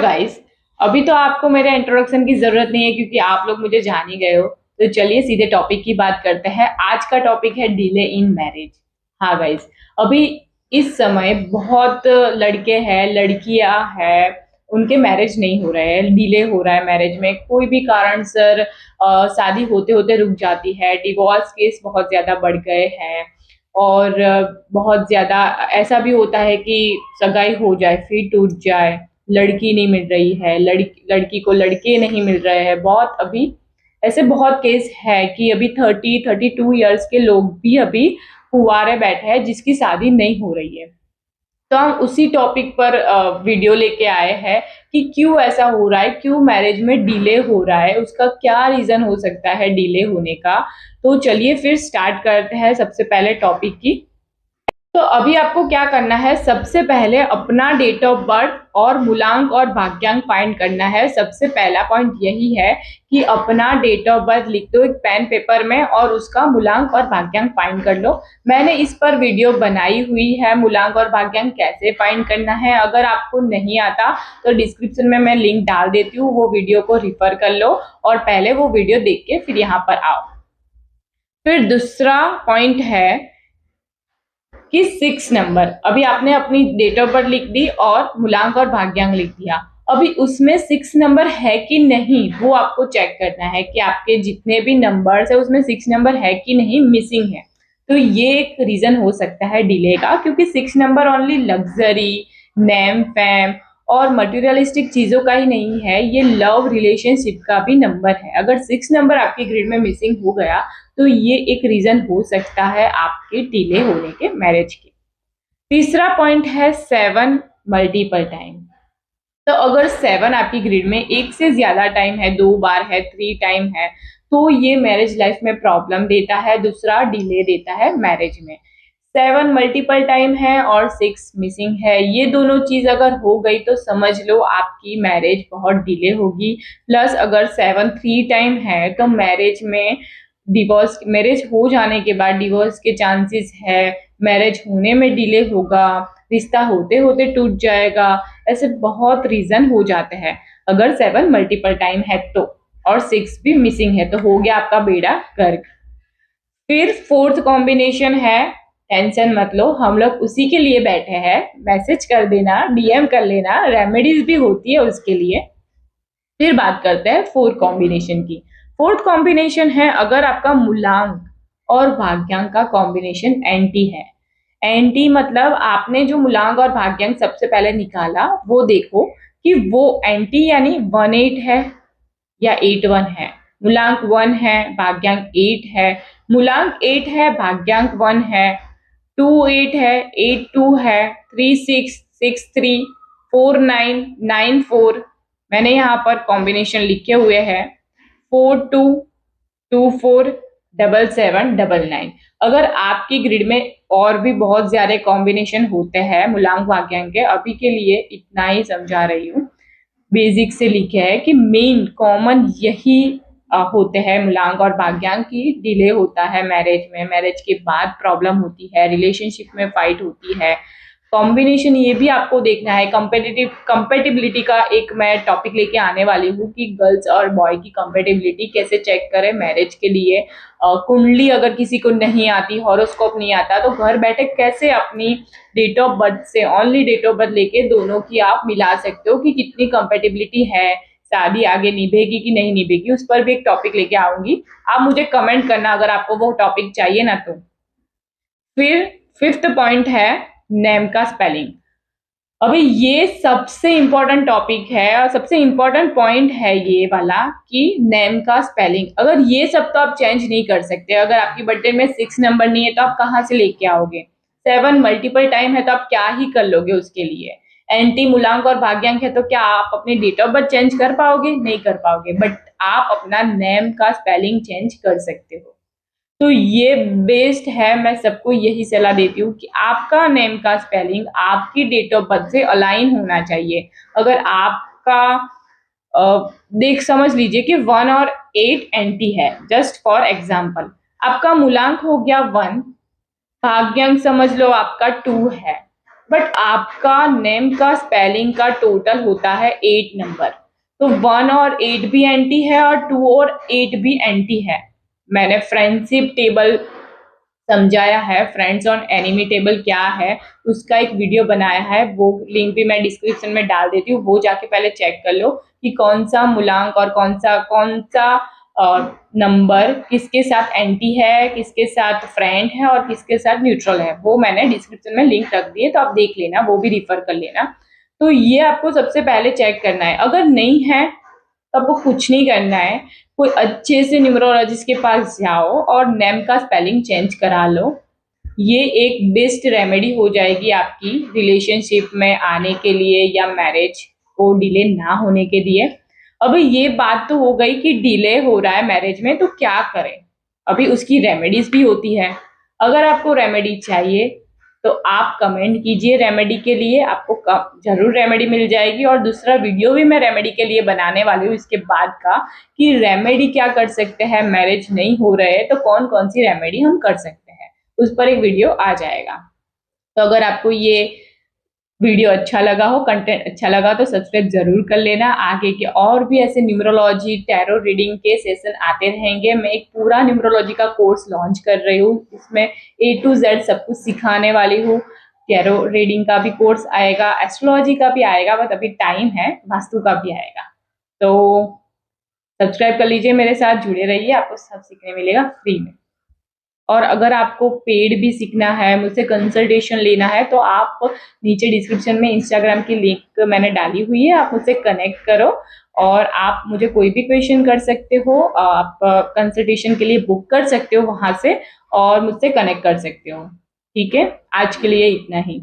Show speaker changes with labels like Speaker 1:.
Speaker 1: Guys, अभी तो आपको मेरे इंट्रोडक्शन की जरूरत नहीं है क्योंकि आप लोग मुझे जान ही गए हो। तो चलिए सीधे टॉपिक की बात करते हैं। आज का टॉपिक है डिले इन मैरिज। हाँ गाइस, अभी इस समय बहुत लड़के हैं, लड़कियां हैं, उनके मैरिज नहीं हो रहे हैं, डिले हो रहा है मैरिज में। कोई भी कारण सर शादी होते होते रुक जाती है। डिवोर्स केस बहुत ज्यादा बढ़ गए हैं और बहुत ज्यादा ऐसा भी होता है कि सगाई हो जाए फिर टूट जाए, लड़की नहीं मिल रही है, लड़की को लड़के नहीं मिल रहे हैं। बहुत अभी ऐसे बहुत केस है कि अभी 32 ईयर्स के लोग भी अभी कुंवारे बैठे हैं जिसकी शादी नहीं हो रही है। तो हम उसी टॉपिक पर वीडियो लेके आए हैं कि क्यों ऐसा हो रहा है, क्यों मैरिज में डिले हो रहा है, उसका क्या रीजन हो सकता है डिले होने का। तो चलिए फिर स्टार्ट करते हैं सबसे पहले टॉपिक की। तो अभी आपको क्या करना है, सबसे पहले अपना डेट ऑफ बर्थ और मूलांक और भाग्यांक फाइंड करना है। सबसे पहला पॉइंट यही है कि अपना डेट ऑफ बर्थ लिख दो एक पेन पेपर में और उसका मूलांक और भाग्यांक फाइंड कर लो। मैंने इस पर वीडियो बनाई हुई है, मूलांक और भाग्यांक कैसे फाइंड करना है। अगर आपको नहीं आता तो डिस्क्रिप्शन में मैं लिंक डाल देती हूँ, वो वीडियो को रिफर कर लो और पहले वो वीडियो देख के फिर यहाँ पर आओ। फिर दूसरा पॉइंट है कि 6 नंबर। अभी आपने अपनी डेट ऑफ बर्थ लिख दी और मूलांक और भाग्यांक लिख दिया। अभी उसमें 6 नंबर है कि नहीं वो आपको चेक करना है कि आपके जितने भी नंबर्स है उसमें 6 नंबर है कि नहीं, मिसिंग है। तो ये एक रीजन हो सकता है डिले का, क्योंकि 6 number only luxury, name fame और मटेरियलिस्टिक चीजों का ही नहीं है, ये लव रिलेशनशिप का भी नंबर है। अगर 6 नंबर आपकी ग्रिड में मिसिंग हो गया तो ये एक रीजन हो सकता है आपके डिले होने के मैरिज के। तीसरा पॉइंट है 7 मल्टीपल टाइम। तो अगर 7 आपकी ग्रिड में एक से ज्यादा टाइम है, 2 बार है, 3 टाइम है, तो ये मैरिज लाइफ में प्रॉब्लम देता है, दूसरा डिले देता है मैरिज में। 7 मल्टीपल टाइम है और 6 मिसिंग है, ये दोनों चीज अगर हो गई तो समझ लो आपकी मैरिज बहुत डिले होगी। प्लस अगर 7 3 टाइम है तो मैरिज हो जाने के बाद डिवोर्स के चांसेस है, मैरिज होने में डिले होगा, रिश्ता होते होते टूट जाएगा। ऐसे बहुत रीजन हो जाते हैं अगर 7 मल्टीपल टाइम है तो, और 6 भी मिसिंग है तो हो गया आपका बेड़ा गर्क। फिर फोर्थ कॉम्बिनेशन है, टेंशन मत लो, हम लोग उसी के लिए बैठे हैं। मैसेज कर देना, डीएम कर लेना, रेमेडीज भी होती है उसके लिए। फिर बात करते हैं फोर्थ कॉम्बिनेशन की। फोर्थ कॉम्बिनेशन है अगर आपका मूलांक और भाग्यांक का कॉम्बिनेशन एंटी है। एंटी मतलब आपने जो मूलांक और भाग्यांक सबसे पहले निकाला वो देखो कि वो एंटी यानी 18 है या 81 है। मूलांक 1 है, भाग्यांक 8 है, मूलांक 8 है, भाग्यांक 1 है, 28 है, 82 है, 36, 63, 49, 94। मैंने यहाँ पर कॉम्बिनेशन लिखे हुए हैं 42, 24, 77, 99। अगर आपकी ग्रिड में और भी बहुत ज्यादा कॉम्बिनेशन होते हैं मूलांक भाग्यांक के, अभी के लिए इतना ही समझा रही हूँ, बेसिक से लिखे है कि मेन कॉमन यही होते हैं मूलांक और भाग्यांक की। डिले होता है मैरिज में, मैरिज के बाद प्रॉब्लम होती है, रिलेशनशिप में फाइट होती है। कॉम्बिनेशन ये भी आपको देखना है, कंपेटिबिलिटी का एक मैं टॉपिक लेके आने वाली हूँ कि गर्ल्स और बॉय की कंपेटिबिलिटी कैसे चेक करें मैरिज के लिए। कुंडली अगर किसी को नहीं आती, हॉरोस्कोप नहीं आता, तो घर बैठे कैसे अपनी डेट ऑफ बर्थ से, ओनली डेट ऑफ बर्थ लेके दोनों की आप मिला सकते हो कि कितनी कंपेटिबिलिटी है, शादी आगे निभेगी कि नहीं निभेगी। उस पर भी एक टॉपिक लेके आऊंगी, आप मुझे कमेंट करना अगर आपको वो टॉपिक चाहिए ना तो। फिर फिफ्थ पॉइंट है नेम का स्पेलिंग। अभी ये सबसे इंपॉर्टेंट टॉपिक है और सबसे इंपॉर्टेंट पॉइंट है ये वाला कि नेम का स्पेलिंग। अगर ये सब तो आप चेंज नहीं कर सकते, अगर आपकी बर्थडे में 6 नंबर नहीं है तो आप कहाँ से लेके आओगे। 7 मल्टीपल टाइम है तो आप क्या ही कर लोगे उसके लिए। एंटी मूलांक और भाग्यांक है तो क्या आप अपनी डेट ऑफ बर्थ चेंज कर पाओगे? नहीं कर पाओगे, बट आप अपना नेम का स्पेलिंग चेंज कर सकते हो। तो ये बेस्ड है, मैं सबको यही सलाह देती हूँ कि आपका नेम का स्पेलिंग आपकी डेट ऑफ बर्थ से अलाइन होना चाहिए। अगर आपका देख समझ लीजिए कि 1 और 8 एंटी है, जस्ट फॉर एग्जाम्पल, आपका मूलांक हो गया 1, भाग्यांक समझ लो आपका 2 है, बट आपका नेम का स्पेलिंग का टोटल होता है 8 नंबर। तो 1 और 8 भी एंटी है और 2 और 8 भी एंटी है। मैंने फ्रेंडशिप टेबल समझाया है, फ्रेंड्स ऑन एनिमी टेबल क्या है उसका एक वीडियो बनाया है, वो लिंक भी मैं डिस्क्रिप्शन में डाल देती हूँ, वो जाके पहले चेक कर लो कि कौन सा मूलांक और कौन सा नंबर किसके साथ एंटी है, किसके साथ फ्रेंड है और किसके साथ न्यूट्रल है। वो मैंने डिस्क्रिप्शन में लिंक रख दिए, तो आप देख लेना, वो भी रिफर कर लेना। तो ये आपको सबसे पहले चेक करना है। अगर नहीं है तो आपको कुछ नहीं करना है, कोई अच्छे से न्यूमरोलॉजिस्ट के पास जाओ और नेम का स्पेलिंग चेंज करा लो। ये एक बेस्ट रेमेडी हो जाएगी आपकी रिलेशनशिप में आने के लिए या मैरिज को डिले ना होने के लिए। अब ये बात तो हो गई कि डिले हो रहा है मैरिज में, तो क्या करें। अभी उसकी रेमेडीज भी होती है। अगर आपको रेमेडी चाहिए तो आप कमेंट कीजिए रेमेडी के लिए, आपको जरूर रेमेडी मिल जाएगी। और दूसरा वीडियो भी मैं रेमेडी के लिए बनाने वाली हूँ इसके बाद का, कि रेमेडी क्या कर सकते हैं, मैरिज नहीं हो रहे तो कौन कौन सी रेमेडी हम कर सकते हैं, उस पर एक वीडियो आ जाएगा। तो अगर आपको ये वीडियो अच्छा लगा हो, कंटेंट अच्छा लगा तो सब्सक्राइब जरूर कर लेना। आगे के और भी ऐसे न्यूमरोलॉजी टैरो रीडिंग के सेशन आते रहेंगे। मैं एक पूरा न्यूमरोलॉजी का कोर्स लॉन्च कर रही हूँ, इसमें A to Z सब कुछ सिखाने वाली हूँ। टैरो रीडिंग का भी कोर्स आएगा, एस्ट्रोलॉजी का भी आएगा, बट अभी टाइम है, वास्तु का भी आएगा। तो सब्सक्राइब कर लीजिए, मेरे साथ जुड़े रहिए, आपको सब सीखने मिलेगा फ्री में। और अगर आपको पेड भी सीखना है, मुझसे कंसल्टेशन लेना है, तो आप नीचे डिस्क्रिप्शन में इंस्टाग्राम की लिंक मैंने डाली हुई है, आप मुझसे कनेक्ट करो और आप मुझे कोई भी क्वेश्चन कर सकते हो। आप कंसल्टेशन के लिए बुक कर सकते हो वहां से और मुझसे कनेक्ट कर सकते हो। ठीक है, आज के लिए इतना ही।